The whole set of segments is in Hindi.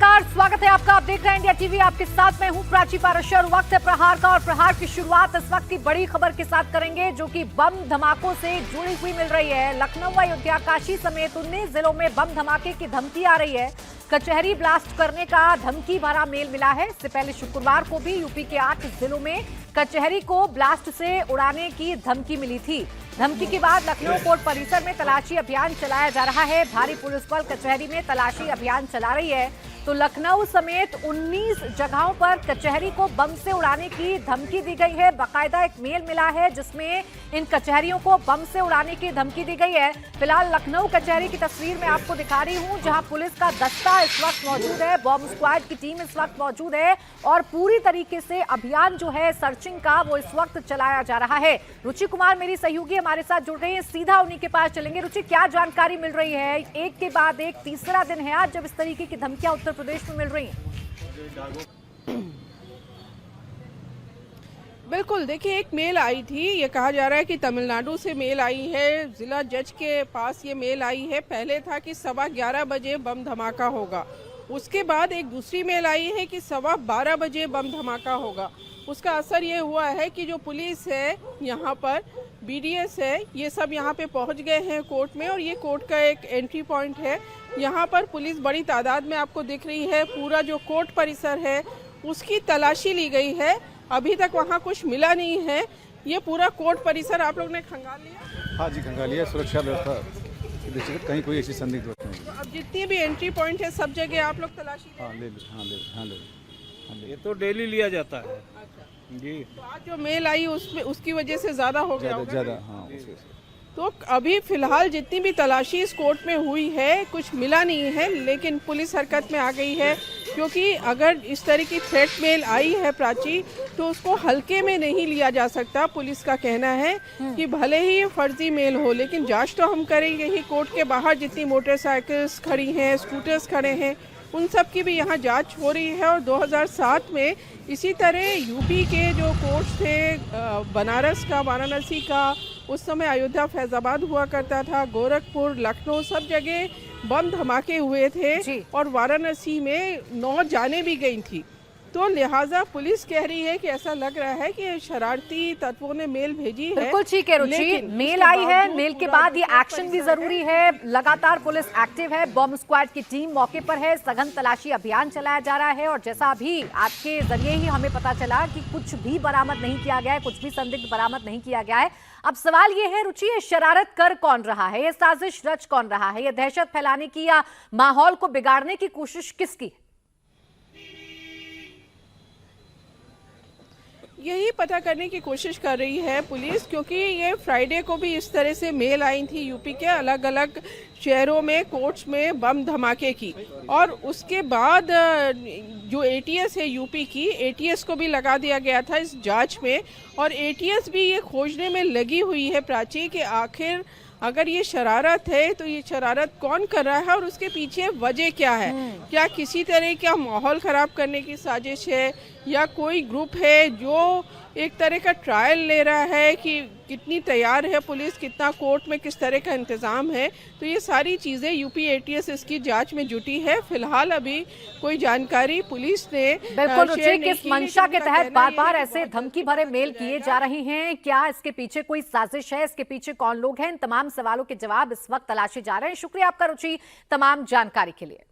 नमस्कार, स्वागत है आपका। आप देख रहे हैं इंडिया टीवी। आपके साथ मैं हूं प्राची पारशर। वक्त है प्रहार का और प्रहार की शुरुआत इस वक्त की बड़ी खबर के साथ करेंगे जो कि बम धमाकों से जुड़ी हुई मिल रही है। लखनऊ, अयोध्या, काशी समेत 19 जिलों में बम धमाके की धमकी आ रही है। कचहरी ब्लास्ट करने का धमकी भरा मेल मिला है। इससे पहले शुक्रवार को भी यूपी के 8 जिलों में कचहरी को ब्लास्ट से उड़ाने की धमकी मिली थी। धमकी के बाद लखनऊ कोर्ट परिसर में तलाशी अभियान चलाया जा रहा है। भारी पुलिस बल कचहरी में तलाशी अभियान चला रही है। तो लखनऊ समेत 19 जगहों पर कचहरी को बम से उड़ाने की धमकी दी गई है। बाकायदा एक मेल मिला है जिसमें इन कचहरियों को बम से उड़ाने की धमकी दी गई है। फिलहाल लखनऊ कचहरी की तस्वीर मैं आपको दिखा रही हूं, जहां पुलिस का दस्ता इस वक्त मौजूद है, बॉम्ब स्क्वाड की टीम इस वक्त मौजूद है और पूरी तरीके से अभियान जो है सर्चिंग का वो इस वक्त चलाया जा रहा है। रुचि कुमार मेरी सहयोगी हमारे साथ जुड़ रही है, सीधा उन्हीं के पास चलेंगे। रुचि, क्या जानकारी मिल रही है? एक के बाद एक तीसरा दिन है आज जब इस तरीके की धमकियां उत्तर प्रदेश में मिल रही हैं। बिल्कुल, देखिए एक मेल आई थी। ये कहा जा रहा है कि तमिलनाडु से मेल आई है, जिला जज के पास ये मेल आई है। पहले था कि 11:15 बजे बम धमाका होगा, उसके बाद एक दूसरी मेल आई है कि 12:15 बजे बम धमाका होगा। उसका असर ये हुआ है कि जो पुलिस है यहाँ पर, बीडीएस है, ये सब यहाँ पे पहुँच गए हैं कोर्ट में और ये कोर्ट का एक एंट्री पॉइंट है। यहाँ पर पुलिस बड़ी तादाद में आपको दिख रही है। पूरा जो कोर्ट परिसर है उसकी तलाशी ली गई है। अभी तक वहाँ कुछ मिला नहीं है। ये पूरा कोर्ट परिसर आप लोग ने खंगाल लिया? हाँ जी, खंगाल लिया। सुरक्षा व्यवस्था की दृष्टि से कहीं कोई ऐसी संदिग्ध बात नहीं है। अब जितनी भी एंट्री पॉइंट है सब जगह आप लोग तलाशी हाँ ले ये तो डेली लिया जाता है। अच्छा जी, तो आज जो मेल आई उसमें उसकी वजह से ज़्यादा हो गया होगा। ज़्यादा हाँ उसके से। तो अभी फिलहाल जितनी भी तलाशी इस कोर्ट में हुई है कुछ मिला नहीं है, लेकिन पुलिस हरकत में आ गई है क्योंकि अगर इस तरह की थ्रेट मेल आई है प्राची तो उसको हल्के में नहीं लिया जा सकता। पुलिस का कहना है कि भले ही ये फर्जी मेल हो लेकिन जांच तो हम करेंगे ही। कोर्ट के बाहर जितनी मोटरसाइकिल्स खड़ी हैं, स्कूटर्स खड़े हैं, उन सब की भी यहाँ जांच हो रही है। और 2007 में इसी तरह यूपी के जो कोर्ट्स थे, बनारस का, वाराणसी का, उस समय अयोध्या, फैजाबाद हुआ करता था, गोरखपुर, लखनऊ, सब जगह बम धमाके हुए थे और वाराणसी में 9 जानें भी गई थी। तो लिहाजा पुलिस कह रही है कि ऐसा लग रहा है कि शरारती तत्वों ने मेल भेजी है। बिल्कुल ठीक है रुचि, मेल आई है, मेल के बाद ये एक्शन भी जरूरी है। लगातार पुलिस एक्टिव है, बॉम्ब स्क्वाड की टीम मौके पर है, सघन तलाशी अभियान चलाया जा रहा है और जैसा अभी आपके जरिए ही हमें पता चला कि कुछ भी बरामद नहीं किया गया है, कुछ भी संदिग्ध बरामद नहीं किया गया है। अब सवाल ये है रुचि, ये शरारत कर कौन रहा है, ये साजिश रच कौन रहा है, ये दहशत फैलाने की या माहौल को बिगाड़ने की कोशिश किसकी? यही पता करने की कोशिश कर रही है पुलिस, क्योंकि ये फ्राइडे को भी इस तरह से मेल आई थी यूपी के अलग अलग शहरों में कोर्ट्स में बम धमाके की। और उसके बाद जो एटीएस है यूपी की, एटीएस को भी लगा दिया गया था इस जांच में। और एटीएस भी ये खोजने में लगी हुई है प्राची कि आखिर अगर ये शरारत है तो ये शरारत कौन कर रहा है और उसके पीछे वजह क्या है। क्या किसी तरह का माहौल ख़राब करने की साजिश है या कोई ग्रुप है जो एक तरह का ट्रायल ले रहा है कि कितनी तैयार है पुलिस, कितना कोर्ट में किस तरह का इंतज़ाम है। तो ये सारी चीज़ें यूपी एटीएस इसकी जांच में जुटी है। फिलहाल अभी कोई जानकारी पुलिस ने बिल्कुल रुचि, किस मंशा के तहत बार बार ऐसे धमकी भरे मेल किए जा रहे हैं, क्या इसके पीछे कोई साजिश है, इसके पीछे कौन लोग हैं, इन तमाम सवालों के जवाब इस वक्त तलाशे जा रहे हैं। शुक्रिया आपका रुचि तमाम जानकारी के लिए।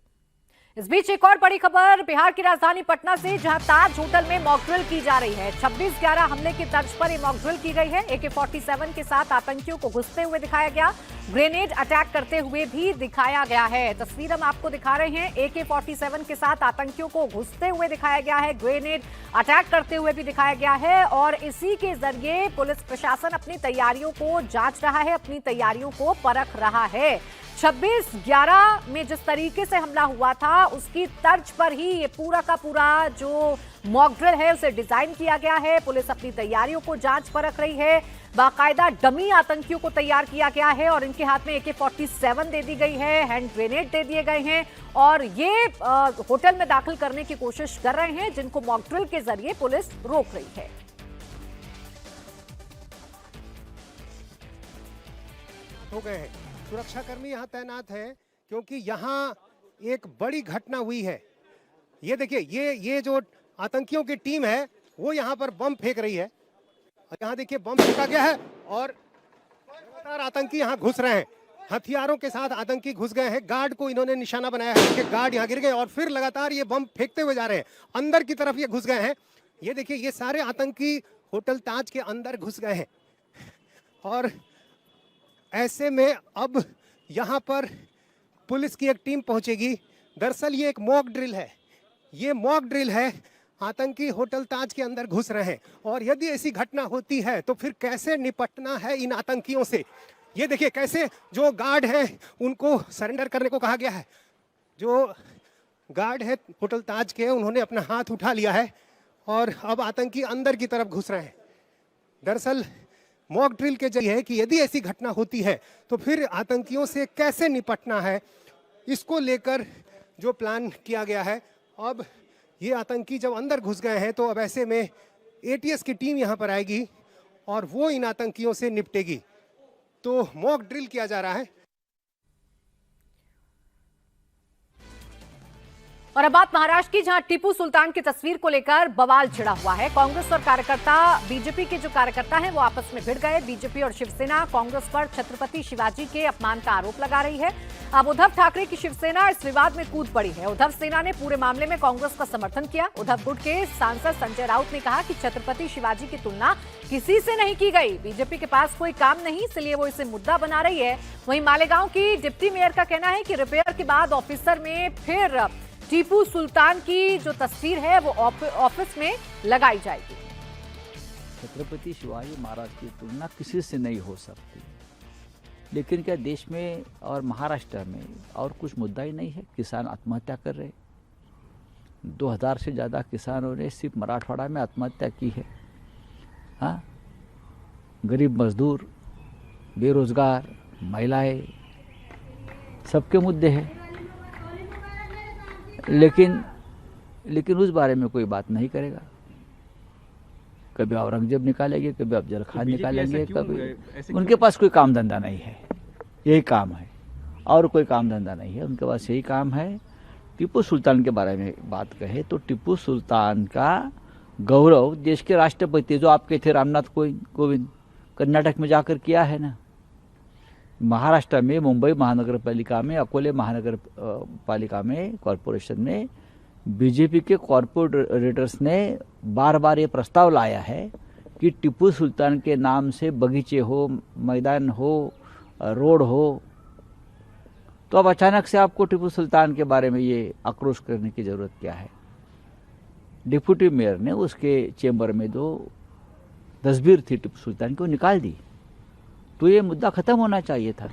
इस बीच एक और बड़ी खबर बिहार की राजधानी पटना से, जहां ताज होटल में मॉक ड्रिल की जा रही है। 26/11 हमले की तर्ज पर यह मॉक ड्रिल की गई है। AK-47 के साथ आतंकियों को घुसते हुए दिखाया गया, ग्रेनेड अटैक करते हुए भी दिखाया गया है। तस्वीर हम आपको दिखा रहे हैं, AK-47 के साथ आतंकियों को घुसते हुए दिखाया गया है, ग्रेनेड अटैक करते हुए भी दिखाया गया है और इसी के जरिए पुलिस प्रशासन अपनी तैयारियों को जांच रहा है, अपनी तैयारियों को परख रहा है। 26/11 में जिस तरीके से हमला हुआ था उसकी तर्ज पर ही ये पूरा का पूरा जो मॉक ड्रिल है उसे डिजाइन किया गया है। पुलिस अपनी तैयारियों को जांच परख रही है, बाकायदा डमी आतंकियों को तैयार किया गया है और इनके हाथ में AK-47 दे दी गई है, हैंड ग्रेनेड दे दिए गए हैं और ये होटल में दाखिल करने की कोशिश कर रहे हैं, जिनको मॉक ड्रिल के जरिए पुलिस रोक रही है। हो गए हैं, सुरक्षाकर्मी यहाँ तैनात है क्योंकि यहाँ एक बड़ी घटना हुई है। ये देखिए, ये जो आतंकियों की टीम है वो यहाँ पर बम फेंक रही है। यहाँ देखिए बम फेंका गया है और लगातार आतंकी यहाँ घुस रहे हैं। हथियारों के साथ आतंकी घुस गए हैं। गार्ड को इन्होंने निशाना बनाया है कि गार्ड यहाँ गिर गए और फिर लगातार ये बम फेंकते हुए जा रहे हैं। अंदर की तरफ ये घुस गए हैं। ये देखिए, ये सारे आतंकी होटल ताज के अंदर घुस गए हैं और ऐसे में अब यहाँ पर पुलिस की एक टीम पहुंचेगी। दरअसल ये एक मॉक ड्रिल है। ये मॉक ड्रिल है। आतंकी होटल ताज के अंदर घुस रहे हैं और यदि ऐसी घटना होती है तो फिर कैसे निपटना है इन आतंकियों से। ये देखिए कैसे जो गार्ड हैं उनको सरेंडर करने को कहा गया है। जो गार्ड है होटल ताज के, उन्होंने अपना हाथ उठा लिया है और अब आतंकी अंदर की तरफ घुस रहे हैं। दरअसल मॉक ड्रिल के जरिए है कि यदि ऐसी घटना होती है तो फिर आतंकियों से कैसे निपटना है, इसको लेकर जो प्लान किया गया है। अब ये आतंकी जब अंदर घुस गए हैं तो अब ऐसे में एटीएस की टीम यहाँ पर आएगी और वो इन आतंकियों से निपटेगी। तो मॉक ड्रिल किया जा रहा है। और अब बात महाराष्ट्र की, जहां टीपू सुल्तान की तस्वीर को लेकर बवाल छिड़ा हुआ है। कांग्रेस और कार्यकर्ता, बीजेपी के जो कार्यकर्ता हैं वो आपस में भिड़ गए। बीजेपी और शिवसेना कांग्रेस पर छत्रपति शिवाजी के अपमान का आरोप लगा रही है। अब उद्धव ठाकरे की शिवसेना इस विवाद में कूद पड़ी है। उद्धव सेना ने पूरे मामले में कांग्रेस का समर्थन किया। उद्धव गुट के सांसद संजय राउत ने कहा कि छत्रपति शिवाजी की तुलना किसी से नहीं की गई। बीजेपी के पास कोई काम नहीं, इसलिए वो इसे मुद्दा बना रही है। वहीं मालेगांव की डिप्टी मेयर का कहना है कि रिपेयर के बाद ऑफिसर में फिर टीपू सुल्तान की जो तस्वीर है वो ऑफिस में लगाई जाएगी। छत्रपति शिवाजी महाराज की तुलना किसी से नहीं हो सकती, लेकिन क्या देश में और महाराष्ट्र में और कुछ मुद्दा ही नहीं है? किसान आत्महत्या कर रहे, 2000 से ज़्यादा किसानों ने सिर्फ मराठवाड़ा में आत्महत्या की है। हाँ, गरीब मजदूर, बेरोजगार, महिलाएं, सबके मुद्दे हैं, लेकिन उस बारे में कोई बात नहीं करेगा। कभी औरंगजेब निकालेंगे, कभी अफजल खान निकालेंगे, कभी उनके पास कोई काम धंधा नहीं है। यही काम है और कोई काम धंधा नहीं है, उनके पास यही काम है। टीपू सुल्तान के बारे में बात कहे तो टीपू सुल्तान का गौरव देश के राष्ट्रपति जो आपके थे रामनाथ कोविंद, कर्नाटक में जाकर किया है ना। महाराष्ट्र में मुंबई महानगर पालिका में, अकोले महानगर पालिका में, कॉरपोरेशन में बीजेपी के कॉरपोरेटर्स ने बार बार ये प्रस्ताव लाया है कि टीपू सुल्तान के नाम से बगीचे हो, मैदान हो, रोड हो। तो अब अचानक से आपको टीपू सुल्तान के बारे में ये आक्रोश करने की जरूरत क्या है? डिप्टी मेयर ने उसके चेंबर में जो तस्वीर थी टीपू सुल्तान की वो निकाल दी, तो ये मुद्दा खत्म होना चाहिए था।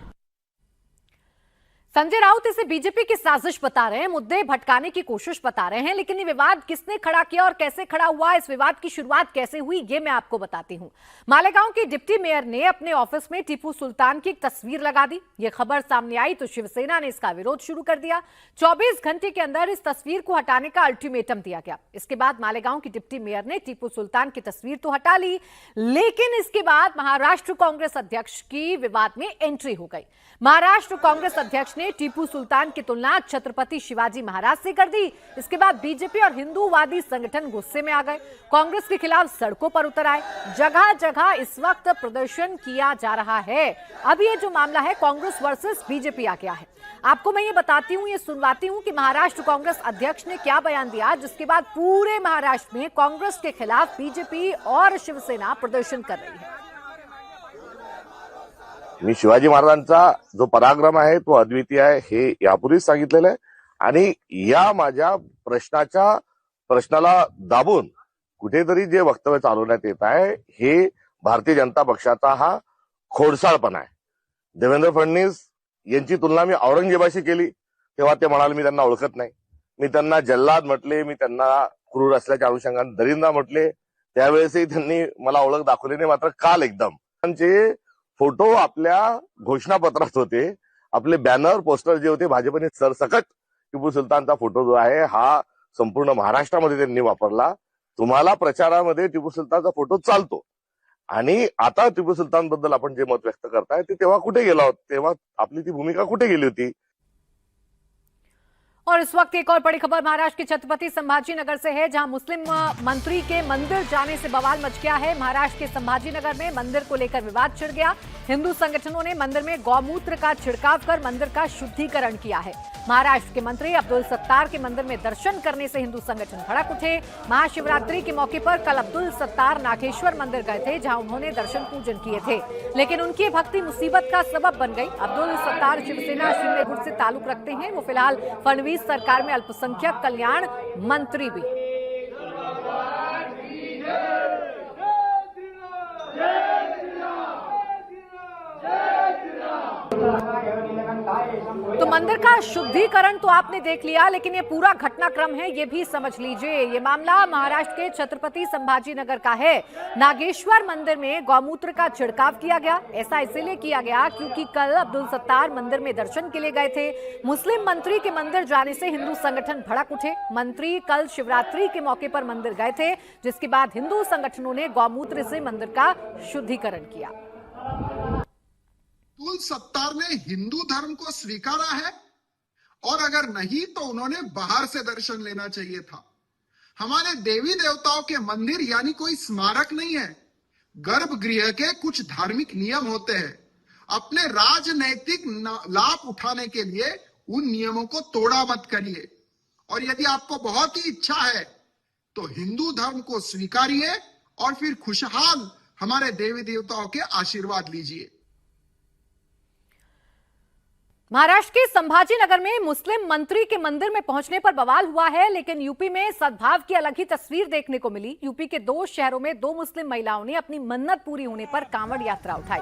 संजय राउत इसे बीजेपी की साजिश बता रहे हैं, मुद्दे भटकाने की कोशिश बता रहे हैं। लेकिन ये विवाद किसने खड़ा किया और कैसे खड़ा हुआ, इस विवाद की शुरुआत कैसे हुई, ये मैं आपको बताती हूं। मालेगांव की डिप्टी मेयर ने अपने ऑफिस में टीपू सुल्तान की एक तस्वीर लगा दी। ये खबर सामने आई तो शिवसेना ने इसका विरोध शुरू कर दिया। 24 घंटे के अंदर इस तस्वीर को हटाने का अल्टीमेटम दिया गया। इसके बाद मालेगांव की डिप्टी मेयर ने टीपू सुल्तान की तस्वीर तो हटा ली, लेकिन इसके बाद महाराष्ट्र कांग्रेस अध्यक्ष की विवाद में एंट्री हो गई। महाराष्ट्र कांग्रेस अध्यक्ष ने टीपू सुल्तान की तुलना छत्रपति शिवाजी महाराज से कर दी। इसके बाद बीजेपी और हिंदूवादी संगठन गुस्से में आ गए, कांग्रेस के खिलाफ सड़कों पर उतर आए। जगह जगह इस वक्त प्रदर्शन किया जा रहा है। अब ये जो मामला है कांग्रेस वर्सेस बीजेपी आ गया है। आपको मैं ये बताती हूँ, ये सुनवाती हूँ कि महाराष्ट्र कांग्रेस अध्यक्ष ने क्या बयान दिया, जिसके बाद पूरे महाराष्ट्र में कांग्रेस के खिलाफ बीजेपी और शिवसेना प्रदर्शन कर रही है। मी शिवाजी महाराजांचा जो पराक्रम आहे तो अद्वितीय आहे हे यापूर्वीच सांगितलेलं आहे आणि या माझ्या प्रश्नाला दाबून कुठेतरी जे वक्तव्य चालवण्यात येत आहे हे भारतीय जनता पक्षाचा हा खोडसाळपणा आहे। देवेंद्र फडणवीस यांची तुलना मी औरंगजेबाशी केली तेव्हा ते म्हणाले मी त्यांना ओळखत नाही, मी त्यांना जल्लाद म्हटले, मी त्यांना क्रूर असल्याच्या अनुषंगाने दरिंदा म्हटले, त्यावेळेसही त्यांनी मला ओळख दाखवली नाही। मात्र काल एकदम त्यांचे फोटो आपल्या घोषणापत्रात होते, आपले बॅनर पोस्टर जे होते भाजपने सरसकट टीपू सुलतानचा फोटो जो आहे हा संपूर्ण महाराष्ट्रामध्ये त्यांनी वापरला। तुम्हाला प्रचारामध्ये टीपू सुलतानचा फोटो चालतो आणि आता टीपू सुलतान बद्दल आपण जे मत व्यक्त करताय ते तेव्हा कुठे गेला होता, तेव्हा आपली ती भूमिका कुठे गेली होती? और इस वक्त एक और बड़ी खबर महाराष्ट्र के छत्रपति संभाजी नगर से है, जहां मुस्लिम मंत्री के मंदिर जाने से बवाल मच गया है। महाराष्ट्र के संभाजी नगर में मंदिर को लेकर विवाद छिड़ गया। हिंदू संगठनों ने मंदिर में गौमूत्र का छिड़काव कर मंदिर का शुद्धिकरण किया है। महाराष्ट्र के मंत्री अब्दुल सत्तार के मंदिर में दर्शन करने से हिंदू संगठन भड़क उठे। महाशिवरात्रि के मौके पर कल अब्दुल सत्तार नागेश्वर मंदिर गए थे, जहां उन्होंने दर्शन पूजन किए थे, लेकिन उनकी भक्ति मुसीबत का सबब बन गई। अब्दुल सत्तार शिवसेना शिंदे गुट से ताल्लुक रखते हैं। वो फिलहाल फडणवीस सरकार में अल्पसंख्यक कल्याण मंत्री भी। तो मंदिर का शुद्धिकरण तो आपने देख लिया, लेकिन ये पूरा घटनाक्रम है ये भी समझ लीजिए। ये मामला महाराष्ट्र के छत्रपति संभाजी नगर का है। नागेश्वर मंदिर में गौमूत्र का छिड़काव किया गया। ऐसा इसलिए किया गया क्योंकि कल अब्दुल सत्तार मंदिर में दर्शन के लिए गए थे। मुस्लिम मंत्री के मंदिर जाने से हिंदू संगठन भड़क उठे। मंत्री कल शिवरात्रि के मौके पर मंदिर गए थे, जिसके बाद हिंदू संगठनों ने गौमूत्र से मंदिर का शुद्धिकरण किया। अब्दुल सत्तार ने हिंदू धर्म को स्वीकारा है, और अगर नहीं तो उन्होंने बाहर से दर्शन लेना चाहिए था। हमारे देवी देवताओं के मंदिर यानी कोई स्मारक नहीं है। गर्भगृह के कुछ धार्मिक नियम होते हैं। अपने राजनैतिक लाभ उठाने के लिए उन नियमों को तोड़ा मत करिए, और यदि आपको बहुत ही इच्छा है तो हिंदू धर्म को स्वीकारिए और फिर खुशहाल हमारे देवी देवताओं के आशीर्वाद लीजिए। महाराष्ट्र के संभाजी नगर में मुस्लिम मंत्री के मंदिर में पहुंचने पर बवाल हुआ है, लेकिन यूपी में सद्भाव की अलग ही तस्वीर देखने को मिली। यूपी के 2 शहरों में 2 मुस्लिम महिलाओं ने अपनी मन्नत पूरी होने पर कांवड़ यात्रा उठाई।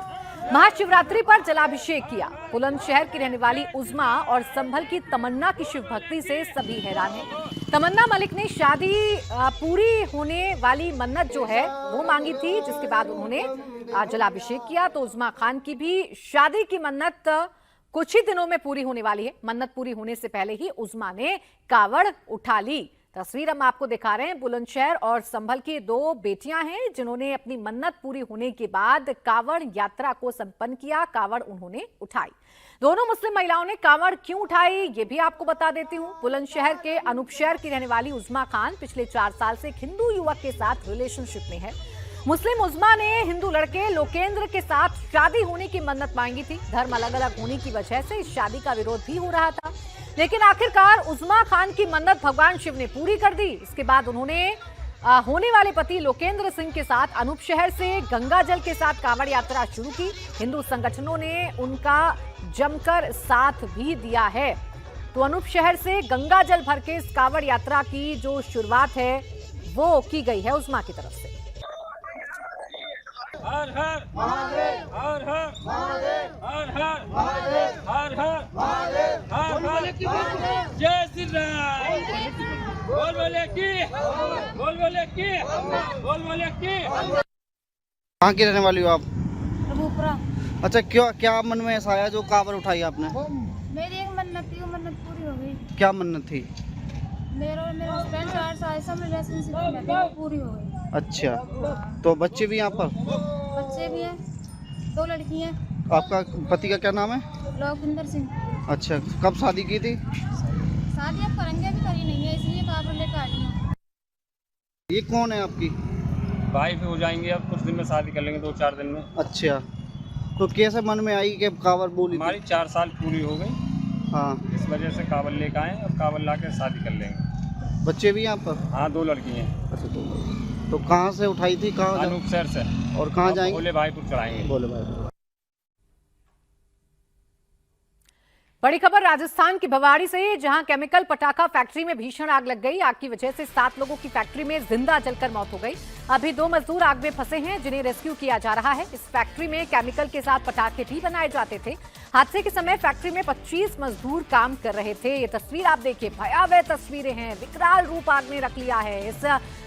महाशिवरात्रि पर जलाभिषेक किया। बुलंदशहर की रहने वाली उज़्मा और संभल की तमन्ना की शिव भक्ति से सभी हैरान हैं। तमन्ना मलिक ने शादी पूरी होने वाली मन्नत जो है वो मांगी थी, जिसके बाद उन्होंने जलाभिषेक किया। तो उज़्मा खान की भी शादी की मन्नत कुछ ही दिनों में पूरी होने वाली है। मन्नत पूरी होने से पहले ही उज़्मा ने कावड़ उठा ली। तस्वीर हम आपको दिखा रहे हैं। बुलंदशहर और संभल की 2 बेटियां हैं जिन्होंने अपनी मन्नत पूरी होने के बाद कावड़ यात्रा को संपन्न किया। कावड़ उन्होंने उठाई। दोनों मुस्लिम महिलाओं ने कावड़ क्यों उठाई ये भी आपको बता देती हूं। बुलंदशहर के अनूपशहर की रहने वाली उज़्मा खान पिछले 4 साल से एक हिंदू युवक के साथ रिलेशनशिप में है। मुस्लिम उज़्मा ने हिंदू लड़के लोकेंद्र के साथ शादी होने की मन्नत मांगी थी। धर्म अलग अलग होने की वजह से इस शादी का विरोध भी हो रहा था, लेकिन आखिरकार उज़्मा खान की मन्नत भगवान शिव ने पूरी कर दी। इसके बाद उन्होंने होने वाले पति लोकेंद्र सिंह के साथ अनूपशहर से गंगा जल के साथ कांवड़ यात्रा शुरू की। हिंदू संगठनों ने उनका जमकर साथ भी दिया है। तो अनूपशहर से गंगा जल भर के इस कांवड़ यात्रा की जो शुरुआत है वो की गई है उज़्मा की तरफ से। हर हर महादेव, हर हर महादेव, हर हर महादेव, हर हर महादेव, हर हर जय श्री राम। बोल बोले की, बोल बोले की, बोल बोले की। कहाँ की रहने वाली हो आप? रघुपुरा। अच्छा, क्यों, क्या मन में ऐसा आया जो कांवड़ उठाई आपने? मेरी एक मन्नत थी, वो मन्नत पूरी हो गई। क्या मन्नत थी? मेरा और मेरा हस्बैंड 4 साल से रिलेशनशिप में थे, वो पूरी हो गई। अच्छा, तो बच्चे भी यहाँ पर? बच्चे भी हैं, 2 लड़की हैं। आपका पति का क्या नाम है? लोकेंद्र सिंह। अच्छा, कब शादी की थी? शादी अब करेंगे, अभी करी नहीं है, इसलिए कावड़ लेकर आई हूँ। ये कौन है आपकी? वाइफ हो जाएंगे, अब कुछ दिन में शादी कर लेंगे, 2-4 दिन में। अच्छा, तो कैसे मन में आई कि कांवड़ बोली? हमारी 4 साल पूरी हो गई। हाँ, इस वजह से कावड़ लेकर आए और कावड़ ला के शादी कर लेंगे। बच्चे भी यहाँ पर? हाँ, 2 लड़की हैं। अच्छा, तो कहाँ से उठाई थी? कहाँ? अनूपशहर से। और कहाँ जाएंगे? भोले भाईपुर चढ़ाएंगे। भोले भाईपुर। बड़ी खबर राजस्थान की भिवाड़ी से, जहां केमिकल पटाखा फैक्ट्री में भीषण आग लग गई। आग की वजह से 7 लोगों की फैक्ट्री में जिंदा जलकर मौत हो गई। अभी 2 मजदूर आग में फंसे हैं, जिन्हें रेस्क्यू किया जा रहा है। इस फैक्ट्री में केमिकल के साथ पटाखे भी बनाए जाते थे। हादसे के समय फैक्ट्री में 25 मजदूर काम कर रहे थे। ये तस्वीर आप देखिए, भयावह तस्वीरें हैं। विकराल रूप आग ने रख लिया है। इस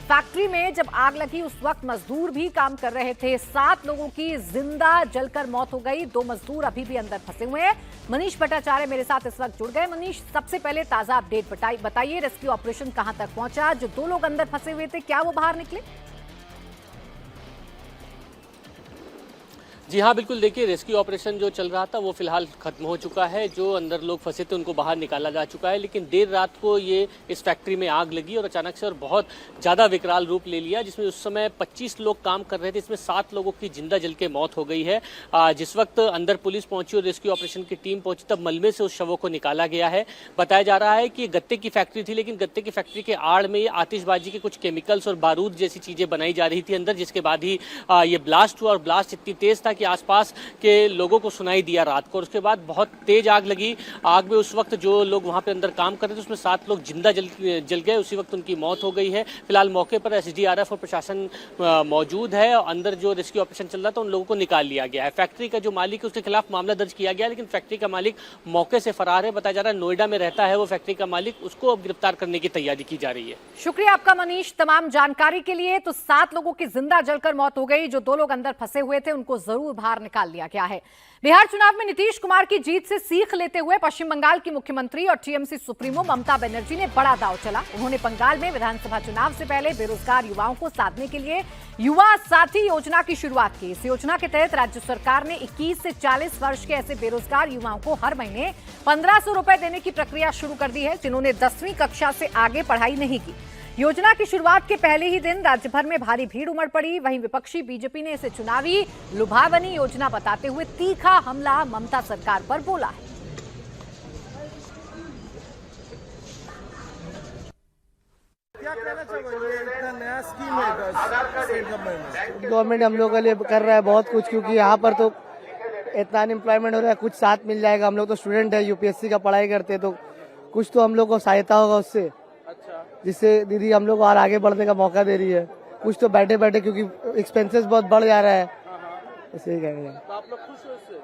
फैक्ट्री में जब आग लगी उस वक्त मजदूर भी काम कर रहे थे। 7 लोगों की जिंदा जलकर मौत हो गई। 2 मजदूर अभी भी अंदर फंसे हुए हैं। मनीष भट्टाचार्य मेरे साथ इस वक्त जुड़ गए। मनीष, सबसे पहले ताजा अपडेट बताइए, रेस्क्यू ऑपरेशन कहां तक पहुंचा? जो 2 लोग अंदर फंसे हुए थे, क्या वो बाहर निकले? जी हाँ, बिल्कुल। देखिए, रेस्क्यू ऑपरेशन जो चल रहा था वो फिलहाल खत्म हो चुका है। जो अंदर लोग फंसे थे उनको बाहर निकाला जा चुका है, लेकिन देर रात को ये इस फैक्ट्री में आग लगी और अचानक से और बहुत ज़्यादा विकराल रूप ले लिया, जिसमें उस समय 25 लोग काम कर रहे थे। इसमें 7 लोगों की जिंदा जल के मौत हो गई है। जिस वक्त अंदर पुलिस पहुंची और रेस्क्यू ऑपरेशन की टीम पहुंची तब मलबे से उस शवों को निकाला गया है। बताया जा रहा है कि गत्ते की फैक्ट्री थी, लेकिन गत्ते की फैक्ट्री के आड़ में ये आतिशबाजी के कुछ केमिकल्स और बारूद जैसी चीज़ें बनाई जा रही थी अंदर, जिसके बाद ही ये ब्लास्ट हुआ और ब्लास्ट इतनी तेज़ था कि आसपास के लोगों को सुनाई दिया रात को। और उसके बाद बहुत तेज आग लगी। आग में उस वक्त जो लोग वहां पे अंदर काम कर रहे थे उसमें 7 लोग जिंदा जल गए। उसी वक्त उनकी मौत हो गई है। फिलहाल मौके पर एसडीआरएफ और प्रशासन मौजूद है। अंदर जो रेस्क्यू ऑपरेशन चल रहा था उन लोगों को निकाल लिया गया है। फैक्ट्री का जो मालिक है उसके खिलाफ मामला दर्ज किया गया, लेकिन फैक्ट्री का मालिक मौके से फरार है। बताया जा रहा है नोएडा में रहता है वो फैक्ट्री का मालिक, उसको अब गिरफ्तार करने की तैयारी की जा रही है। शुक्रिया आपका मनीष तमाम जानकारी के लिए। तो 7 लोगों की जिंदा जलकर मौत हो गई। जो 2 लोग अंदर फंसे हुए थे उनको जरूर बाहर निकाल लिया गया है। बिहार चुनाव में नीतीश कुमार की जीत से सीख लेते हुए पश्चिम बंगाल की मुख्यमंत्री और टीएमसी सुप्रीमो ममता बनर्जी ने बड़ा दांव चला। उन्होंने बंगाल में विधानसभा चुनाव से पहले बेरोजगार युवाओं को साधने के लिए युवा साथी योजना की शुरुआत की। इस योजना के तहत राज्य सरकार ने 21 से 40 वर्ष के ऐसे बेरोजगार युवाओं को हर महीने 1500 रुपए देने की प्रक्रिया शुरू कर दी है, जिन्होंने 10वीं कक्षा से आगे पढ़ाई नहीं की। योजना की शुरुआत के पहले ही दिन राज्य भर में भारी भीड़ उमड़ पड़ी। वहीं विपक्षी बीजेपी ने इसे चुनावी लुभावनी योजना बताते हुए तीखा हमला ममता सरकार पर बोला है। क्या कहना चाहोगे, इतना नया स्कीम है गवर्नमेंट हम लोग के लिए कर रहा है बहुत कुछ, क्योंकि यहाँ पर तो इतना अनएम्प्लॉयमेंट हो रहा है। कुछ साथ मिल जाएगा। हम लोग तो स्टूडेंट है, यूपीएससी का पढ़ाई करते हैं, तो कुछ तो हम लोग को सहायता होगा उससे, जिससे दीदी हम लोग और आगे बढ़ने का मौका दे रही है। कुछ तो बैठे बैठे, क्योंकि एक्सपेंसेस बहुत बढ़ जा रहा है, ऐसे ही कहेंगे। तो आप लोग खुश हो इससे?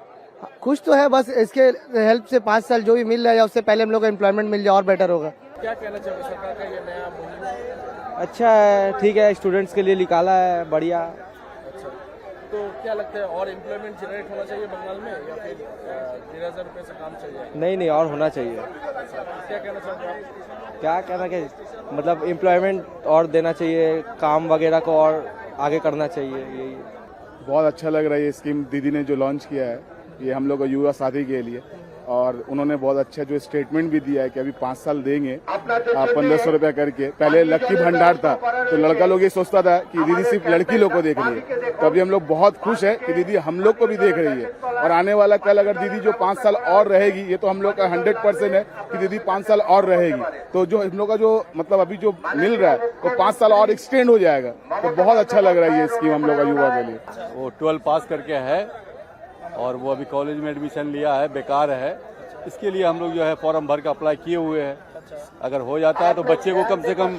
खुश तो है, बस इसके हेल्प से 5 साल जो भी मिल रहा है उससे पहले हम लोग को एम्प्लॉयमेंट मिल जाए और बेटर होगा। क्या कहना चाहोगे सरकार का ये नया मुहिम? अच्छा है, ठीक है, स्टूडेंट्स के लिए निकाला है, बढ़िया। अच्छा, तो क्या लगता है और एम्प्लॉयमेंट जनरेट होना चाहिए बंगाल में, या फिर 13,000 रुपये से काम चल जाए? नहीं, और होना चाहिए। क्या कहना चाहोगे आप? क्या कहना कि मतलब एम्प्लॉयमेंट और देना चाहिए, काम वगैरह को और आगे करना चाहिए। यही बहुत अच्छा लग रहा है ये स्कीम दीदी ने जो लॉन्च किया है, ये हम लोग युवा साथी के लिए। और उन्होंने बहुत अच्छा जो स्टेटमेंट भी दिया है कि अभी 5 साल देंगे 1500 रुपया करके। पहले लक्की भंडार था तो लड़का लोग ये सोचता था कि दीदी सिर्फ लड़की लोग को देख रही है, तो अभी हम लोग बहुत खुश है कि दीदी हम लोग को भी देख रही है। और आने वाला कल अगर दीदी जो 5 साल और रहेगी, ये तो हम लोग का 100% है कि दीदी 5 साल और रहेगी, तो जो हम लोग का जो मतलब अभी जो मिल रहा है वो 5 साल और एक्सटेंड हो जाएगा। तो बहुत अच्छा लग रहा है ये स्कीम हम लोग का युवा के लिए। वो 12 पास करके है और वो अभी कॉलेज में एडमिशन लिया है, बेकार है। इसके लिए हम लोग जो है फॉर्म भर के अप्लाई किए हुए हैं। अगर हो जाता है तो बच्चे को कम से कम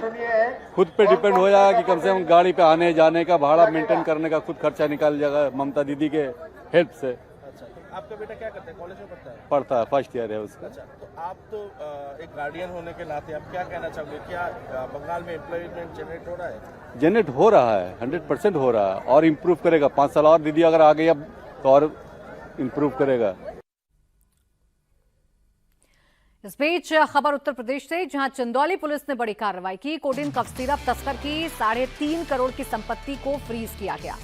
खुद पे डिपेंड हो जाएगा कि कम से कम गाड़ी पे आने जाने का भाड़ा मेंटेन करने का खुद खर्चा निकाल जाएगा ममता दीदी के हेल्प से। आपका बेटा क्या करता है, कॉलेज में पढ़ता है? पढ़ता है, फर्स्ट ईयर है उसका। अच्छा, तो आप तो एक गार्डियन होने के नाते आप क्या कहना चाहोगे, क्या बंगाल में एम्प्लॉयमेंट जनरेट हो रहा है? जनरेट हो रहा है, 100% हो रहा है और इम्प्रूव करेगा। 5 साल और दीदी अगर आ गई अब तो और इम्प्रूव करेगा। इस बीच खबर उत्तर प्रदेश से, जहां चंदौली पुलिस ने बड़ी कार्रवाई की। कोडीन कफ सिरप तस्कर की 3.5 करोड़ की संपत्ति को फ्रीज किया गया।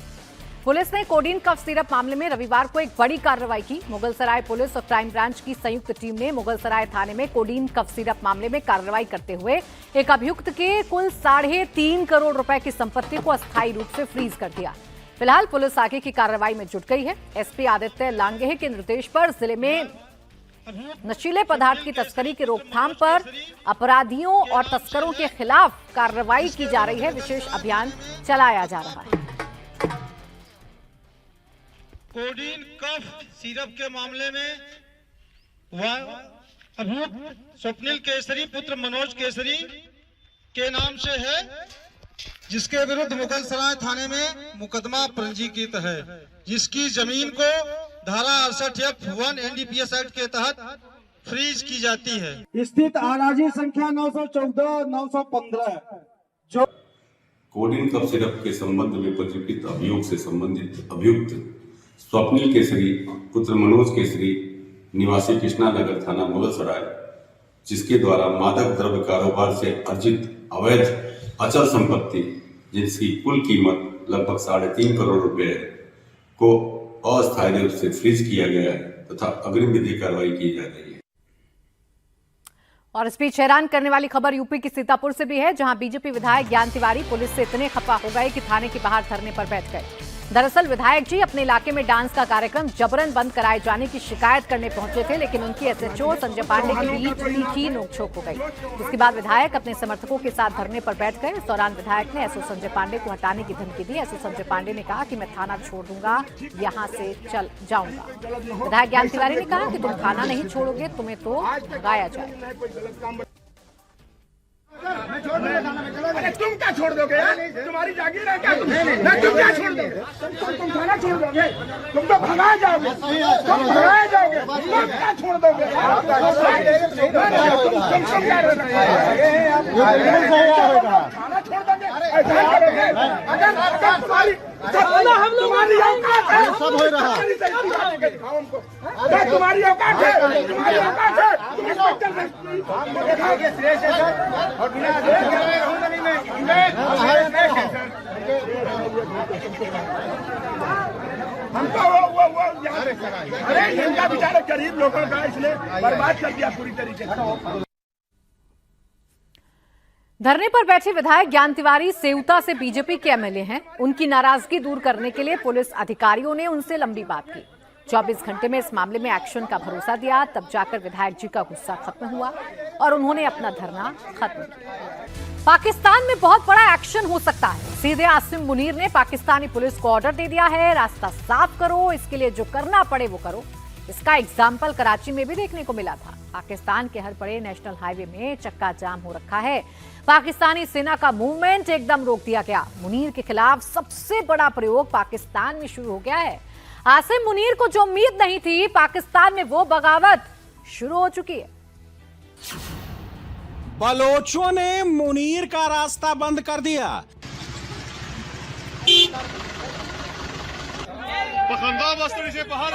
पुलिस ने कोडीन कफ सिरप मामले में रविवार को एक बड़ी कार्रवाई की। मुगलसराय पुलिस और क्राइम ब्रांच की संयुक्त टीम ने मुगलसराय थाने में कोडीन कफ सिरप मामले में कार्रवाई करते हुए एक अभियुक्त के कुल 3.5 करोड़ रुपए की संपत्ति को अस्थायी रूप से फ्रीज कर दिया। फिलहाल पुलिस आगे की कार्रवाई में जुट गई है। एसपी आदित्य लांगेह के निर्देश पर जिले में नशीले पदार्थ की तस्करी की रोकथाम पर अपराधियों और तस्करों के खिलाफ कार्रवाई की जा रही है। विशेष अभियान चलाया जा रहा है। कोडीन कफ सिरप के मामले में अभियुक्त स्वप्निल केसरी पुत्र मनोज केसरी के नाम से है, जिसके विरुद्ध मुगलसराय थाने में मुकदमा पंजीकृत है, जिसकी जमीन को धारा 68F1 NDPS एक्ट के तहत फ्रीज की जाती है। स्थित आराजी संख्या 914, 915 जो कोडीन कफ सिरप के संबंध में पंजीकृत अभियोग से संबंधित अभियुक्त स्वप्निल केसरी पुत्र मनोज केसरी निवासी कृष्णा नगर थाना मुगलसराय, जिसके द्वारा मादक द्रव्य कारोबार से अर्जित अवैध अचल संपत्ति जिसकी कुल कीमत लगभग 3.5 करोड़ रुपए को अस्थायी रूप से फ्रीज किया गया है तथा अग्रिम विधिक कार्रवाई की जा रही है। और इस बीच हैरान करने वाली खबर यूपी के सीतापुर से भी है, जहां बीजेपी विधायक ज्ञान तिवारी पुलिस से इतने खफा हो गए कि थाने के बाहर धरने पर बैठ गए। दरअसल विधायक जी अपने इलाके में डांस का कार्यक्रम जबरन बंद कराए जाने की शिकायत करने पहुंचे थे, लेकिन उनकी एसएचओ संजय पांडे के बीच तीखी नोकझोंक हो गई। इसके बाद विधायक अपने समर्थकों के साथ धरने पर बैठ गए। इस दौरान विधायक ने एसओ संजय पांडे को हटाने की धमकी दी। एसओ संजय पांडे ने कहा कि मैं थाना छोड़ दूंगा, यहाँ से चल जाऊंगा। विधायक ज्ञान तिवारी ने कहा कि तुम थाना नहीं छोड़ोगे, तुम्हें तो भगाया जाए। अरे तुम क्या छोड़ दोगे? तुम्हारी जागीर है क्या? तुम क्या छोड़ दोगे? तुम थाना छोड़ दोगे? तुम तो भगाए जाओगे, तुम भगाए जाओगे, तुम क्या छोड़ दोगे? तुम क्या थाना छोड़ दोगे? ऐसा करोगे? अगर तुम्हारी तुम्हारी औकात है, सब हो रहा है, तुम्हारी औकात है, तुम्हारी औकात है, तुम हम तो वो अरे इनका बेचारे गरीब लोगों का इसलिए बर्बाद कर दिया पूरी तरीके से। धरने पर बैठे विधायक ज्ञान तिवारी सेउता से बीजेपी के एमएलए हैं। उनकी नाराजगी दूर करने के लिए पुलिस अधिकारियों ने उनसे लंबी बात की। 24 घंटे में इस मामले में एक्शन का भरोसा दिया, तब जाकर विधायक जी का गुस्सा खत्म हुआ और उन्होंने अपना धरना खत्म किया। पाकिस्तान में बहुत बड़ा एक्शन हो सकता है। सीधे आसिम मुनीर ने पाकिस्तानी पुलिस को ऑर्डर दे दिया है, रास्ता साफ करो, इसके लिए जो करना पड़े वो करो। इसका एग्जाम्पल कराची में भी देखने को मिला था। पाकिस्तान के हर बड़े नेशनल हाईवे में चक्का जाम हो रखा है। पाकिस्तानी सेना का मूवमेंट एकदम रोक दिया गया। मुनीर के खिलाफ सबसे बड़ा प्रयोग पाकिस्तान में शुरू हो गया है। आसिम मुनीर को जो उम्मीद नहीं थी, पाकिस्तान में वो बगावत शुरू हो चुकी है। बलोचों ने मुनीर का रास्ता बंद कर दिया। पखंदा बस्ती से बाहर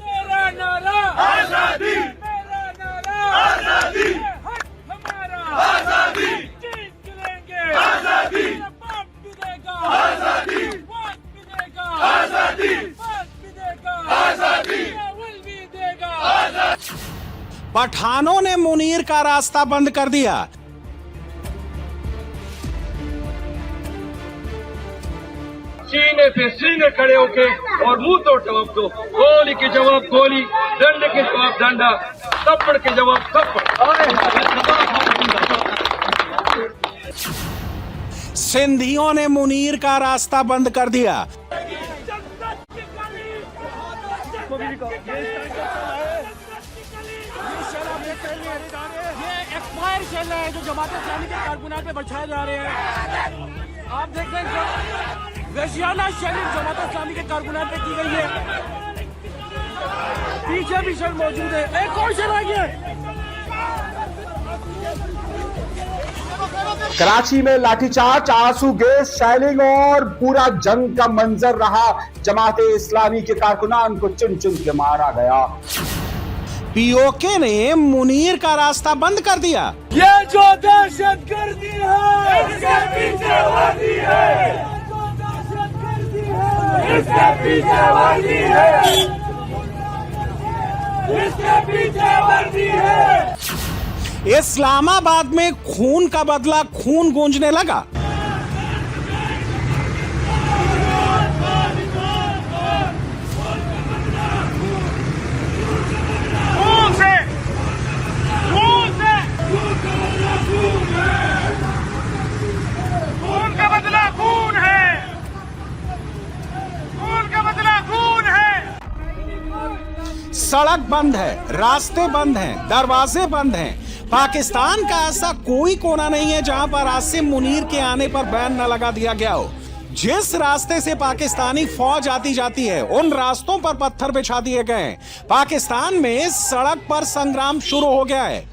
तेरा नारा आजादी, मेरा नारा आजादी, हमारा आजादी, जीत लेंगे आजादी, बाप भी देगा आजादी, बाप भी देगा आजादी, बाप भी देगा आजादी, राहुल भी देगा आजादी। पठानों ने मुनीर का रास्ता बंद कर दिया। सीने से सीने खड़े होके और मुंह तोड़ जवाब दो। गोली के जवाब गोली, डंडे के जवाब डंडा, थप्पड़ के जवाब थप्पड़। सिंधियों ने मुनीर का रास्ता बंद कर दिया। एक्सपायर शेल है जो जमात इस्लामी के कारकुनात पे बरछाए जा रहे हैं। आप देख रहे हैं वैशियाना शरीफ जमात इस्लामी के कारकुनात पे की गई है। पीछे भी शेर मौजूद है, एक और शेर आ गया। कराची में लाठीचार्ज, आंसू गैस, शेलिंग और पूरा जंग का मंजर रहा। जमात इस्लामी के कारकुनान को चुन चुन के मारा गया। पीओके ने मुनीर का रास्ता बंद कर दिया। ये जो दहशतगर्दी है, इसके पीछे वर्दी है, इसके पीछे वर्दी है, इसके पीछे वर्दी है। इस्लामाबाद में खून का बदला खून गूंजने लगा। खून का बदला खून है, खून का बदला खून है। सड़क बंद है, रास्ते बंद हैं, दरवाजे बंद हैं। पाकिस्तान का ऐसा कोई कोना नहीं है जहां पर आसिम मुनीर के आने पर बैन न लगा दिया गया हो। जिस रास्ते से पाकिस्तानी फौज आती जाती है, उन रास्तों पर पत्थर बिछा दिए गए हैं। पाकिस्तान में सड़क पर संग्राम शुरू हो गया है।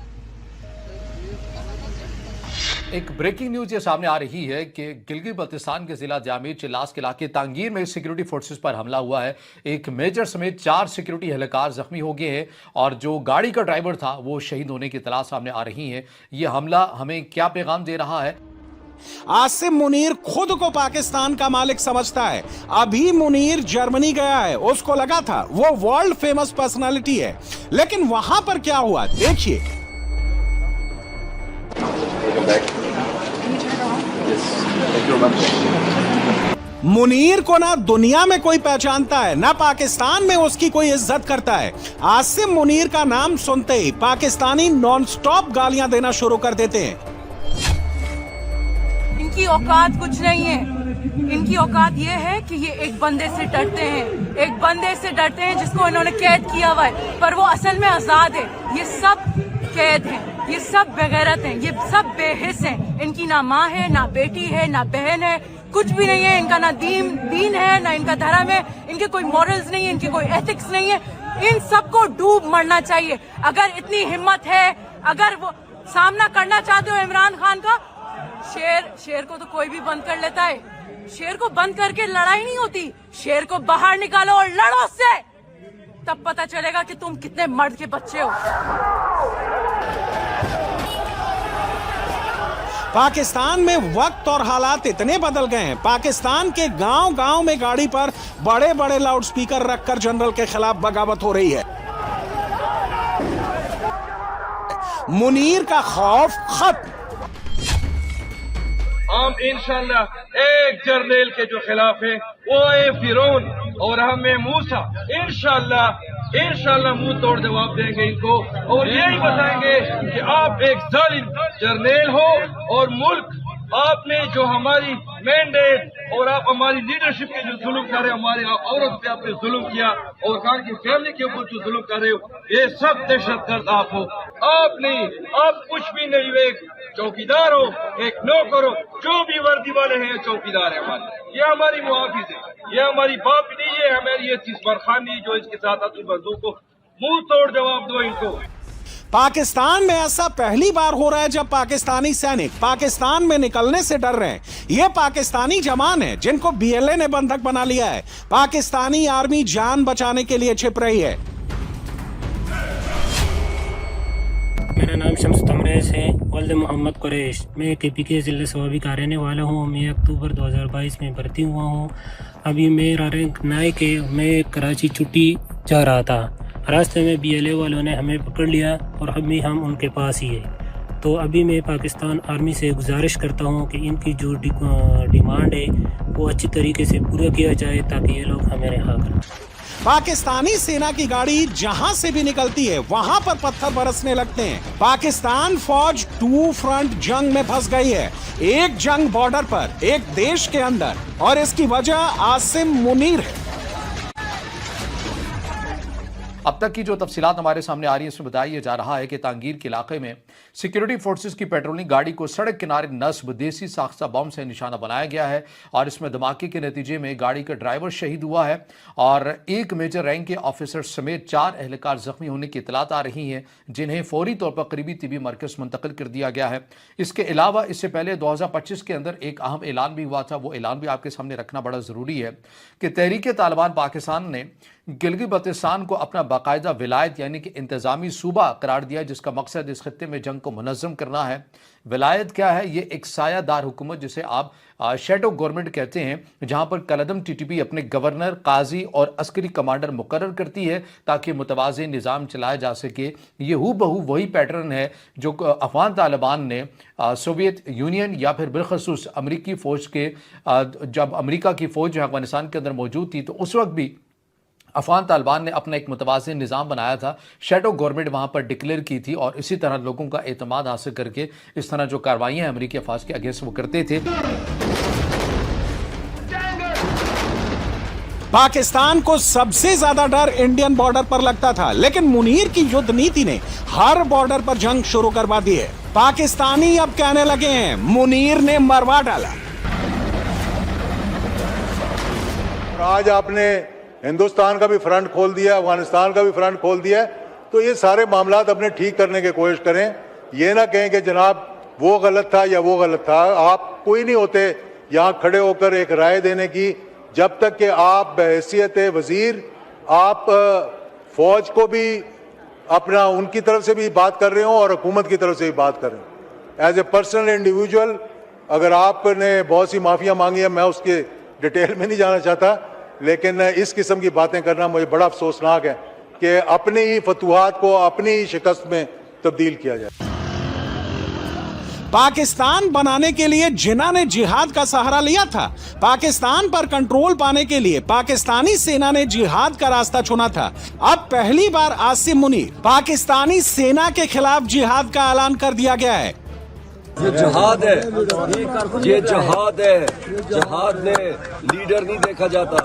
एक ब्रेकिंग न्यूज ये सामने आ रही है कि गिलगित बल्तिस्तान के जिला जामिर चिल्लास के इलाके तांगीर में सिक्योरिटी फोर्सेस पर हमला हुआ है। एक मेजर समेत 4 सिक्योरिटी एहलकार जख्मी हो गए हैं और जो गाड़ी का ड्राइवर था वो शहीद होने की इत्तला सामने आ रही है। ये हमला हमें क्या पैगाम दे रहा है? आसिम मुनीर खुद को पाकिस्तान का मालिक समझता है। अभी मुनीर जर्मनी गया है, उसको लगा था वो वर्ल्ड फेमस पर्सनालिटी है, लेकिन वहां पर क्या हुआ देखिए। मुनीर को ना दुनिया में कोई पहचानता है, ना पाकिस्तान में उसकी कोई इज्जत करता है। आसिम मुनीर का नाम सुनते ही पाकिस्तानी नॉनस्टॉप गालियां देना शुरू कर देते हैं। इनकी औकात कुछ नहीं है, इनकी औकात ये है कि ये एक बंदे से डरते हैं, एक बंदे से डरते हैं जिसको इन्होंने कैद किया हुआ है, पर वो असल में आजाद है। ये सब कैद हैं, ये सब बेगैरत हैं, ये सब बेहिस हैं। इनकी ना माँ है, ना बेटी है, ना बहन है, कुछ भी नहीं है इनका, ना दीन है, ना इनका धर्म है, इनके कोई मॉरल्स नहीं है, इनकी कोई एथिक्स नहीं है। इन सबको डूब मरना चाहिए। अगर इतनी हिम्मत है, अगर वो सामना करना चाहते हो इमरान खान का, शेर को तो कोई भी बंद कर लेता है। शेर को बंद करके लड़ाई नहीं होती, शेर को बाहर निकालो और लड़ो उससे, तब पता चलेगा कि तुम कितने मर्द के बच्चे हो। पाकिस्तान में वक्त और हालात इतने बदल गए हैं, पाकिस्तान के गांव-गांव में गाड़ी पर बड़े-बड़े लाउडस्पीकर रखकर जनरल के खिलाफ बगावत हो रही है। मुनीर का खौफ खत्म। हम इंशाल्लाह एक जर्नल के जो खिलाफ है वो है फिरौन और हमें मूसा, इंशाल्लाह मुंह तोड़ जवाब देंगे इनको और यही बताएंगे कि आप एक जालिम जर्नल हो और मुल्क आपने जो हमारी मैंडेट और आप हमारी लीडरशिप के जो जुल्म कर रहे हो, हमारी औरत पे आपने जुल्म किया और खान की फैमिली के ऊपर जो जुल्म कर रहे हो, ये सब दहशतगर्द आप हो। आप नहीं, आप कुछ भी नहीं हो, एक चौकीदार हो, एक नौकर हो, जो भी वर्दी वाले हैं चौकीदार है हमारे। ये हमारी मुहाफिज है, ये हमारी बाप नहीं है, हमारी ये तिस्बर खान नहीं जो इसके साथ अपनी बंदूक को मुंह तोड़ जवाब दो इनको। पाकिस्तान में ऐसा पहली बार हो रहा है जब पाकिस्तानी सैनिक पाकिस्तान में निकलने से डर रहे हैं। ये पाकिस्तानी जवान हैं जिनको बीएलए ने बंधक बना लिया है। पाकिस्तानी आर्मी जान बचाने के लिए छिप रही है। मेरा नाम शम्स तमरेज है, वल्द मोहम्मद कुरैश। मैं KPK जिले स्वाबी का रहने वाला हूँ। मैं अक्टूबर 2022 में भर्ती हुआ हूँ। अभी मेरा रैंक नायक है। मैं कराची छुट्टी जा रहा था, रास्ते में BLA वालों ने हमें पकड़ लिया और अभी हम उनके पास ही है। तो अभी मैं पाकिस्तान आर्मी से गुजारिश करता हूँ कि इनकी जो डिमांड है वो अच्छी तरीके से पूरा किया जाए ताकि ये लोग हमें रिहा करें। पाकिस्तानी सेना की गाड़ी जहां से भी निकलती है वहां पर पत्थर बरसने लगते हैं। पाकिस्तान फौज टू फ्रंट जंग में फंस गई है। एक जंग बॉर्डर पर, एक देश के अंदर, और इसकी वजह आसिम मुनीर है। अब तक की जो तफसीलात हमारे सामने आ रही है इसमें बताया जा रहा है कि तांगीर के इलाके में सिक्योरिटी फोर्सेस की पेट्रोलिंग गाड़ी को सड़क किनारे नस्ब देसी साख्ता बम से निशाना बनाया गया है और इसमें धमाके के नतीजे में गाड़ी का ड्राइवर शहीद हुआ है और एक मेजर रैंक के ऑफिसर समेत 4 एहलकार जख्मी होने की इतलात आ रही हैं, जिन्हें फौरी तौर पर करीबी तिबी मरकज मुंतकिल कर दिया गया है। इसके अलावा इससे पहले 2025 के अंदर एक अहम ऐलान भी हुआ था। वो ऐलान भी आपके सामने रखना बड़ा ज़रूरी है कि तहरीक तालिबान पाकिस्तान ने गिलगित बल्तिस्तान को अपना बाकायदा विलायत यानी कि इंतजामी सूबा करार दिया, जिसका मकसद इस खत्ते में जंग को मुनज़्ज़म करना है। विलायत क्या है? ये एक सायादार हुकूमत जिसे आप शेडो गवर्नमेंट कहते हैं, जहां पर कलदम TTP अपने गवर्नर, काजी और अस्करी कमांडर मुकर्रर करती है ताकि मुतवाज़ी निज़ाम चलाया जा सके। ये हूबहू वही पैटर्न है जो अफ़गान तालिबान ने सोवियत यूनियन या फिर बिलखसूस अमरीकी फ़ौज के जब अमरीका की फ़ौज जो अफगानिस्तान के अंदर मौजूद थी तो उस वक्त भी अफ़गान तालिबान ने अपना एक मुतवाज़ी निज़ाम बनाया था, शेडो गवर्नमेंट वहाँ पर डिक्लेयर की थी और इसी तरह लोगों का एतमाद हासिल करके इस तरह जो कार्रवाइयाँ अमरीकी अफवाज के अगेंस्ट वो करते थे। पाकिस्तान को सबसे ज्यादा डर इंडियन बॉर्डर पर लगता था, लेकिन मुनीर की युद्ध नीति ने हर बॉर्डर पर जंग शुरू करवा दी है। पाकिस्तानी अब कहने लगे हैं मुनीर ने मरवा डाला। आज आपने हिंदुस्तान का भी फ्रंट खोल दिया, अफगानिस्तान का भी फ्रंट खोल दिया, तो ये सारे मामलात अपने ठीक करने की कोशिश करें। ये ना कहें कि जनाब वो गलत था या वो गलत था। आप कोई नहीं होते यहाँ खड़े होकर एक राय देने की, जब तक कि आप बहैसियत वजीर आप फौज को भी अपना उनकी तरफ से भी बात कर रहे हो और हुकूमत की तरफ से भी बात कर रहे हो। एज ए पर्सनल इंडिविजुअल अगर आपने बहुत सी माफिया मांगी है, मैं उसके डिटेल में नहीं जाना चाहता, लेकिन इस किस्म की बातें करना मुझे बड़ा अफसोसनाक है कि अपनी ही फतूहात को अपनी ही शिकस्त में तब्दील किया जाए। पाकिस्तान बनाने के लिए जिन्ना ने जिहाद का सहारा लिया था। पाकिस्तान पर कंट्रोल पाने के लिए पाकिस्तानी सेना ने जिहाद का रास्ता चुना था। अब पहली बार आसिम मुनीर पाकिस्तानी सेना के खिलाफ जिहाद का ऐलान कर दिया गया है। ये जहाद है, ये जहाद है। जहाद में लीडर नहीं देखा जाता,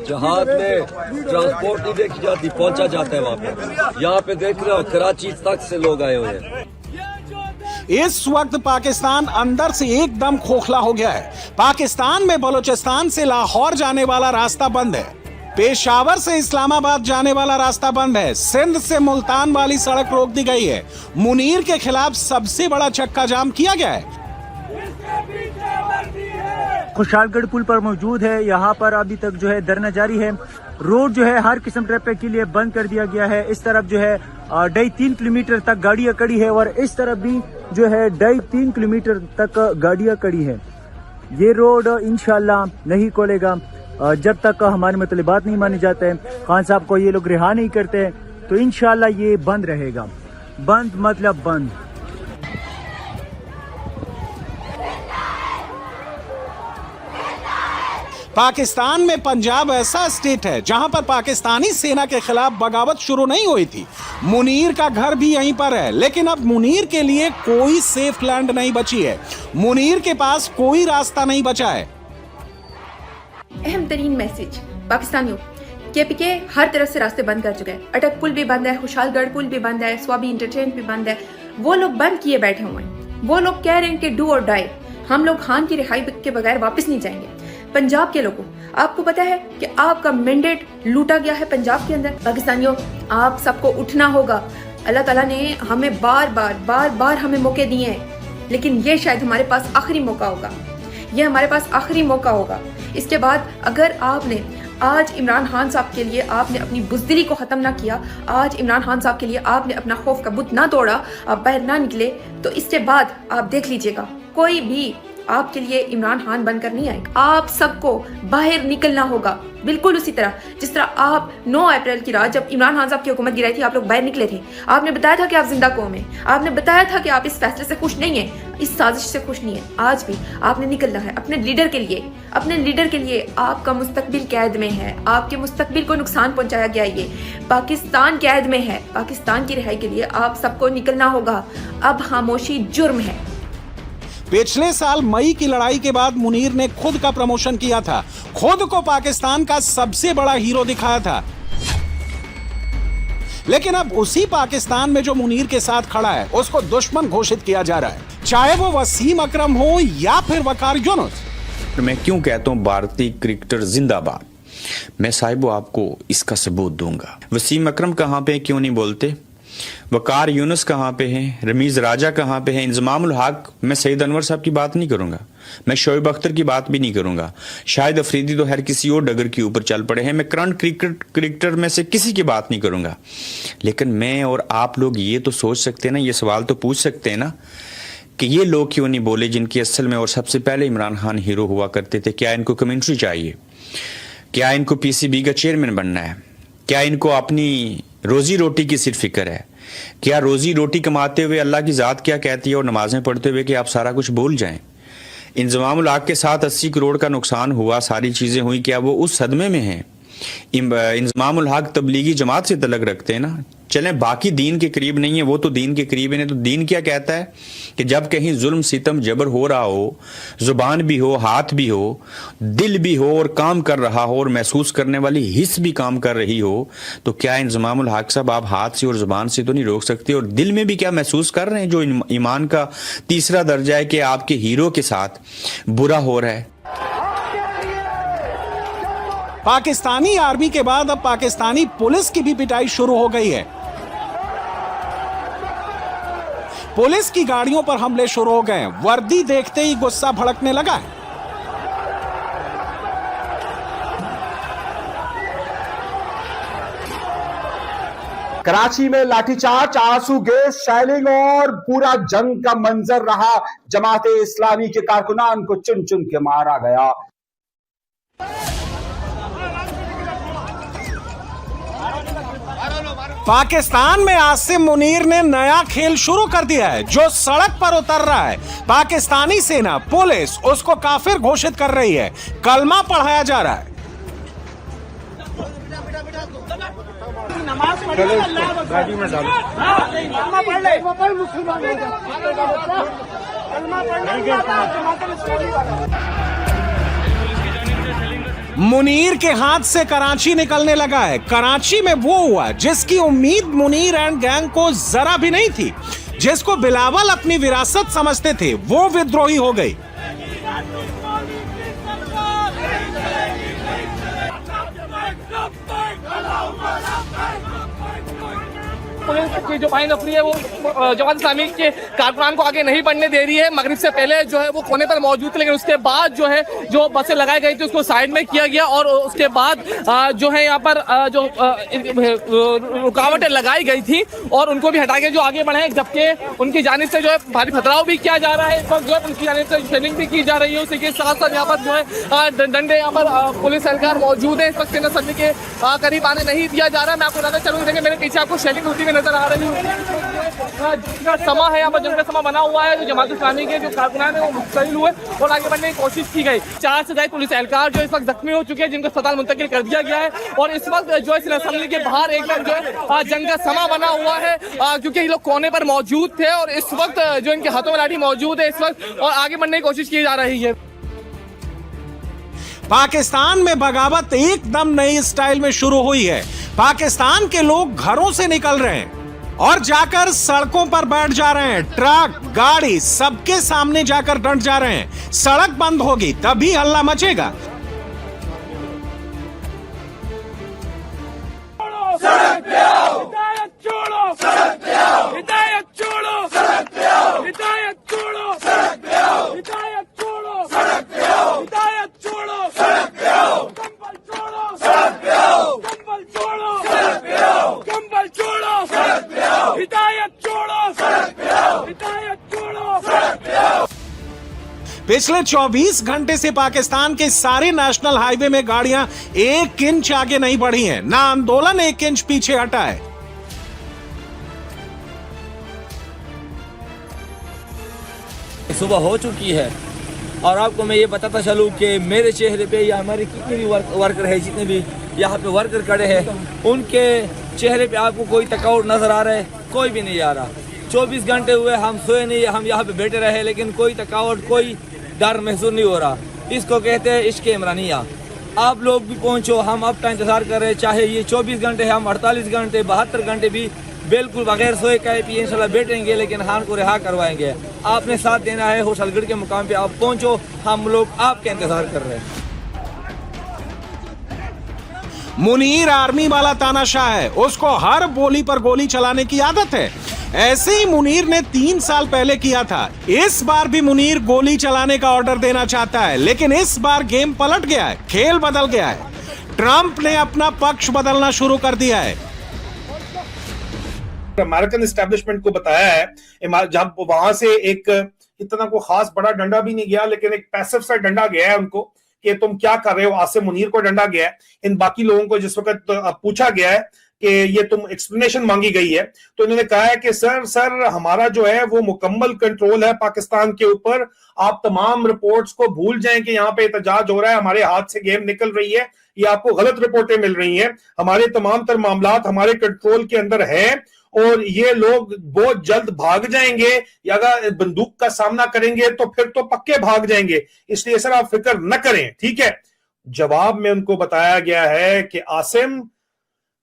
जहाद में ट्रांसपोर्ट नहीं देखी जाती, पहुंचा जाता है वहाँ पे। यहाँ पे देख रहे हो कराची तक से लोग आए हुए हैं। इस वक्त पाकिस्तान अंदर से एकदम खोखला हो गया है। पाकिस्तान में बलूचिस्तान से लाहौर जाने वाला रास्ता बंद है। पेशावर से इस्लामाबाद जाने वाला रास्ता बंद है। सिंध से मुल्तान वाली सड़क रोक दी गई है। मुनीर के खिलाफ सबसे बड़ा चक्का जाम किया गया है। खुशहालगढ़ पुल पर मौजूद है। यहाँ पर अभी तक जो है धरना जारी है। रोड जो है हर किस्म ट्रैफिक के लिए बंद कर दिया गया है। इस तरफ जो है 2.5-3 किलोमीटर तक गाड़ियां खड़ी है और इस तरफ भी जो है 2.5-3 किलोमीटर तक गाड़ियां खड़ी है। ये रोड इंशाल्लाह नहीं खोलेगा जब तक हमारे मतलबात नहीं माने जाते हैं। खान साहब को ये लोग रिहा नहीं करते, तो इंशाल्लाह ये बंद रहेगा। बंद मतलब बंद। पाकिस्तान में पंजाब ऐसा स्टेट है जहां पर पाकिस्तानी सेना के खिलाफ बगावत शुरू नहीं हुई थी। मुनीर का घर भी यहीं पर है, लेकिन अब मुनीर के लिए कोई सेफ लैंड नहीं बची है। मुनीर के पास कोई रास्ता नहीं बचा है। अहम तरीन मैसेज पाकिस्तानियों, केपीके हर तरफ से रास्ते बंद कर चुके हैं। अटक पुल भी बंद है, खुशहालगढ़ पुल भी बंद है, स्वाबी इंटरचेंज भी बंद है। वो लोग बंद किए बैठे हुए हैं। वो लोग कह रहे हैं कि डू और डाई, हम लोग खान की रिहाई के बगैर वापस नहीं जाएंगे। पंजाब के लोगों, आपको पता है कि आपका मैंडेट लूटा गया है पंजाब के अंदर। पाकिस्तानियों, आप सबको उठना होगा। अल्लाह ताला ने हमें बार बार हमें मौके दिए हैं, लेकिन ये शायद हमारे पास आखिरी मौका होगा। ये हमारे पास आखिरी मौका होगा। इसके बाद अगर आपने आज इमरान खान साहब के लिए आपने अपनी बुज़दिली को ख़त्म ना किया, आज इमरान खान साहब के लिए आपने अपना खौफ का बुत ना तोड़ा, आप बाहर ना निकले, तो इसके बाद आप देख लीजिएगा कोई भी आपके लिए इमरान खान बनकर नहीं आएगा। आप सबको बाहर निकलना होगा, बिल्कुल उसी तरह जिस तरह आप 9 अप्रैल की रात जब इमरान खान साहब की हुकूमत गिराई थी, आप लोग बाहर निकले थे। आपने बताया था कि आप जिंदा कौम हैं। आपने बताया था कि आप इस फैसले से खुश नहीं हैं, इस साजिश से खुश नहीं हैं। आज भी आपने निकलना है अपने लीडर के लिए। अपने लीडर के लिए आपका मुस्तकबिल कैद में है। आपके मुस्तकबिल को नुकसान पहुंचाया गया। ये पाकिस्तान कैद में है। पाकिस्तान की रिहाई के लिए आप सबको निकलना होगा। अब खामोशी जुर्म है। पिछले साल मई की लड़ाई के बाद मुनीर ने खुद का प्रमोशन किया था, खुद को पाकिस्तान का सबसे बड़ा हीरो दिखाया था। लेकिन अब उसी पाकिस्तान में जो मुनीर के साथ खड़ा है, उसको दुश्मन घोषित किया जा रहा है, चाहे वो वसीम अकरम हो या फिर वकार यूनुस। मैं क्यों कहता हूं भारतीय क्रिकेटर जिंदाबाद? मैं साहिबो आपको इसका सबूत दूंगा। वसीम अकरम कहां पे, क्यों नहीं बोलते? वकार यूनुस कहाँ पे हैं? रमीज राजा कहाँ पे हैं? इंजमामुल हक, मैं सईद अनवर साहब की बात नहीं करूंगा, मैं शोएब अख्तर की बात भी नहीं करूंगा। शाहिद अफरीदी तो हर किसी और डगर के ऊपर चल पड़े हैं। मैं करंट क्रिकेटर में से किसी की बात नहीं करूंगा। लेकिन मैं और आप लोग ये तो सोच सकते हैं ना, ये सवाल तो पूछ सकते हैं ना कि ये लोग क्यों नहीं बोले जिनकी असल में और सबसे पहले इमरान खान हीरो हुआ करते थे? क्या इनको कमेंट्री चाहिए? क्या इनको पीसीबी का चेयरमैन बनना है? क्या इनको अपनी रोजी रोटी की सिर्फ फिक्र है? क्या रोजी रोटी कमाते हुए अल्लाह की ज़ात क्या कहती है और नमाजें पढ़ते हुए कि आप सारा कुछ भूल जाएं? इंजमामुल हक के साथ 80 करोड़ का नुकसान हुआ, सारी चीज़ें हुई, क्या वो उस सदमे में हैं? इंजमामुल हक तबलीगी जमात से तलक रखते हैं ना, चलें बाकी दीन के करीब नहीं है, वो तो दीन के करीब है। तो दीन क्या कहता है कि जब कहीं जुल्म सितम जबर हो रहा हो, जुबान भी हो, हाथ भी हो, दिल भी हो और काम कर रहा हो और महसूस करने वाली हिस्स भी काम कर रही हो, तो क्या इंजमामुल हक साहब आप हाथ से और जुबान से तो नहीं रोक सकते? और दिल में भी क्या महसूस कर रहे हैं जो ईमान का तीसरा दर्जा है कि आपके हीरो के साथ बुरा हो रहा है? पाकिस्तानी आर्मी के बाद अब पाकिस्तानी पुलिस की भी पिटाई शुरू हो गई है। पुलिस की गाड़ियों पर हमले शुरू हो गए। वर्दी देखते ही गुस्सा भड़कने लगा है। कराची में लाठीचार्ज, आंसू गैस, शेलिंग और पूरा जंग का मंजर रहा। जमाते इस्लामी के कारकुनान को चुन चुन के मारा गया। पाकिस्तान में आसिम मुनीर ने नया खेल शुरू कर दिया है। जो सड़क पर उतर रहा है, पाकिस्तानी सेना, पुलिस उसको काफिर घोषित कर रही है, कलमा पढ़ाया जा रहा है। मुनीर के हाथ से कराची निकलने लगा है। कराची में वो हुआ जिसकी उम्मीद मुनीर एंड गैंग को जरा भी नहीं थी। जिसको बिलावल अपनी विरासत समझते थे, वो विद्रोही हो गई। पुलिस की जो फाइन नफरी है वो जमात इस्लामी के कारकुनान को आगे नहीं बढ़ने दे रही है। मगरिब से पहले जो है वो कोने पर मौजूद थे, लेकिन उसके बाद जो है जो बसें लगाई गई थी उसको साइड में किया गया और उसके बाद जो है यहाँ पर जो रुकावटें लगाई गई थी और उनको भी हटा के जो आगे बढ़े, जबकि उनकी जानिब से जो है भारी खतराव भी किया जा रहा है। इस वक्त जो है उनकी जानिब से शेलिंग भी की जा रही है। उसी के साथ साथ यहाँ पर जो है डंडे, यहाँ पर पुलिस एहलकार मौजूद है। इस वक्त सेना सभी के करीब आने नहीं दिया जा रहा है। मैं आपको बताता चलूँ, देखिए मेरे पीछे आपको शेलिंग होती हुई नजर आ रही है। जिनका समा है, यहाँ पर जिनका समा बना हुआ है, जो जमात इस्लामी के जो कारकुनान है वो मुस्तकिल हुए और आगे बढ़ने की कोशिश की गई। 4 से ज्यादा पुलिस एहलकार जो इस वक्त जख्मी हो चुके हैं, जिनको अस्पताल मुंतकिल कर दिया गया है। और इस वक्त जो है असेंबली के बाहर एकदम जो है जंग का समा बना हुआ है, क्योंकि ये लोग कोने पर मौजूद थे और इस वक्त जो इनके हाथों में लाठी मौजूद है इस वक्त, और आगे बढ़ने की कोशिश की जा रही है। पाकिस्तान में बगावत एकदम नई स्टाइल में शुरू हुई है। पाकिस्तान के लोग घरों से निकल रहे हैं और जाकर सड़कों पर बैठ जा रहे हैं। ट्रक, गाड़ी सबके सामने जाकर डट जा रहे हैं। सड़क बंद होगी तभी हल्ला मचेगा। सड़क पे आओ, हिदायत छोड़ो, सड़क पे आओ, हिदायत छोड़ो, सड़क पे आओ, हिदायत छोड़ो, सड़क पे आओ, हिदायत छोड़ो, सड़क पे आओ, हिदायत छोड़ो, सड़क पे आओ, कंबल छोड़ो, सड़क पे आओ, कंबल छोड़ो, सड़क पे आओ, कंबल छोड़ो, सड़क पे आओ, हिदायत छोड़ो, सड़क पे आओ, हिदायत छोड़ो, सड़क पे आओ। पिछले 24 घंटे से पाकिस्तान के सारे नेशनल हाईवे में गाड़ियां 1 इंच आगे नहीं बढ़ी हैं, ना आंदोलन 1 इंच पीछे हटा है। सुबह हो चुकी है और आपको मैं ये बताता चलूं कि मेरे चेहरे पे या हमारे कितने भी वर्कर है, जितने भी यहाँ पे वर्कर खड़े हैं, उनके चेहरे पे आपको कोई थकावट नजर आ रहा है? कोई भी नहीं आ रहा। 24 घंटे हुए हम सोए नहीं, हम यहाँ पे बैठे रहे, लेकिन कोई थकावट, कोई डर महसूस नहीं हो रहा। इसको कहते हैं इश्क इमरानिया। आप लोग भी पहुँचो, हम अब का इंतजार कर रहे हैं, चाहे ये 24 घंटे हम 48 घंटे 72 घंटे भी बिल्कुल बगैर सोए खाए पिए इंशाल्लाह बैठेंगे, लेकिन खान को रिहा करवाएंगे। आपने साथ देना है, होशलगढ़ के मुकाम पे आप पहुँचो, हम लोग आपका इंतजार कर रहे हैं। मुनीर आर्मी वाला तानाशाह है, उसको हर बोली पर गोली चलाने की आदत है। ऐसे ही मुनीर ने 3 साल पहले किया था। इस बार भी मुनीर गोली चलाने का ऑर्डर देना चाहता है, लेकिन इस बार गेम पलट गया है, खेल बदल गया है। ट्रंप ने अपना पक्ष बदलना शुरू कर दिया है। अमेरिकन एस्टेब्लिशमेंट को बताया है, जब वहां से एक इतना को खास बड़ा डंडा भी नहीं गया, लेकिन एक पैसिव सा डंडा गया है उनको कि तुम क्या कर रहे हो। आसिम मुनीर को डंडा गया है। इन बाकी लोगों को जिस वक्त पूछा गया है कि ये तुम एक्सप्लेनेशन मांगी गई है, तो इन्होंने कहा है कि सर हमारा जो है वो मुकम्मल कंट्रोल है पाकिस्तान के ऊपर। आप तमाम रिपोर्ट्स को भूल जाएं कि यहाँ पे एहतजाज हो रहा है, हमारे हाथ से गेम निकल रही है, ये आपको गलत रिपोर्टें मिल रही हैं। हमारे तमाम तर मामलात हमारे कंट्रोल के अंदर है और ये लोग बहुत जल्द भाग जाएंगे, या अगर बंदूक का सामना करेंगे तो फिर तो पक्के भाग जाएंगे, इसलिए सर आप फिक्र न करें, ठीक है। जवाब में उनको बताया गया है कि आसिम,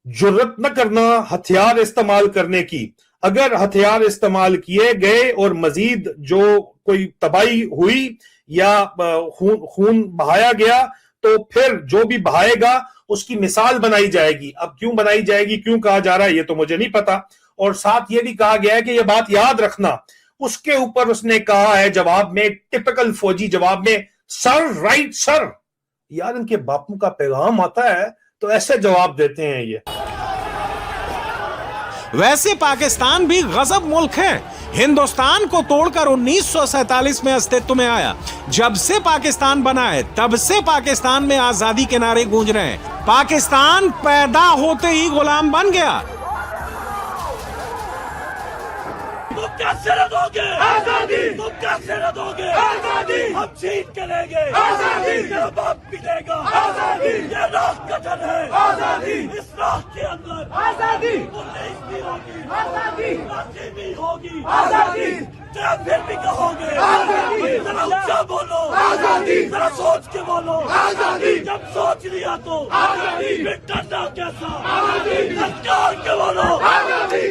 जुर्रत न करना हथियार इस्तेमाल करने की। अगर हथियार इस्तेमाल किए गए और मजीद जो कोई तबाही हुई या खून बहाया गया, तो फिर जो भी बहाएगा उसकी मिसाल बनाई जाएगी। अब क्यों बनाई जाएगी, क्यों कहा जा रहा है, ये तो मुझे नहीं पता। और साथ ये भी कहा गया है कि ये बात याद रखना। उसके ऊपर उसने कहा है जवाब में, टिपिकल फौजी जवाब में, सर, राइट सर। यार इनके बापू का पैगाम आता है तो ऐसे जवाब देते हैं ये। वैसे पाकिस्तान भी गजब मुल्क है। हिंदुस्तान को तोड़कर 1947 में अस्तित्व में आया। जब से पाकिस्तान बना है तब से पाकिस्तान में आजादी के नारे गूंज रहे हैं। पाकिस्तान पैदा होते ही गुलाम बन गया। तुम कैसे न दोगे आजादी, तुम कैसे न दोगे आजादी, हम जीत के लेंगे आजादी, तेरा बाप भी देगा आजादी, ये राह का जन है आजादी, इस राह के अंदर आजादी, पुलिस भी होगी आजादी, रांची भी होगी आजादी, जरा फिर भी कहोगे आजादी, जरा ऊंचा बोलो आजादी, जरा सोच के बोलो आजादी, जब सोच लिया तो आजादी, फिर डरना कैसा आजादी, लश्कर के बोलो आजादी।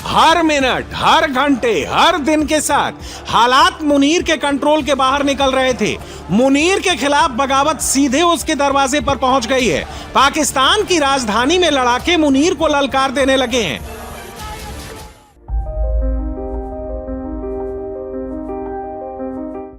हर मिनट, हर घंटे, हर दिन के साथ हालात मुनीर के कंट्रोल के बाहर निकल रहे थे। मुनीर के खिलाफ बगावत सीधे उसके दरवाजे पर पहुंच गई है। पाकिस्तान की राजधानी में लड़ाके मुनीर को ललकार देने लगे हैं।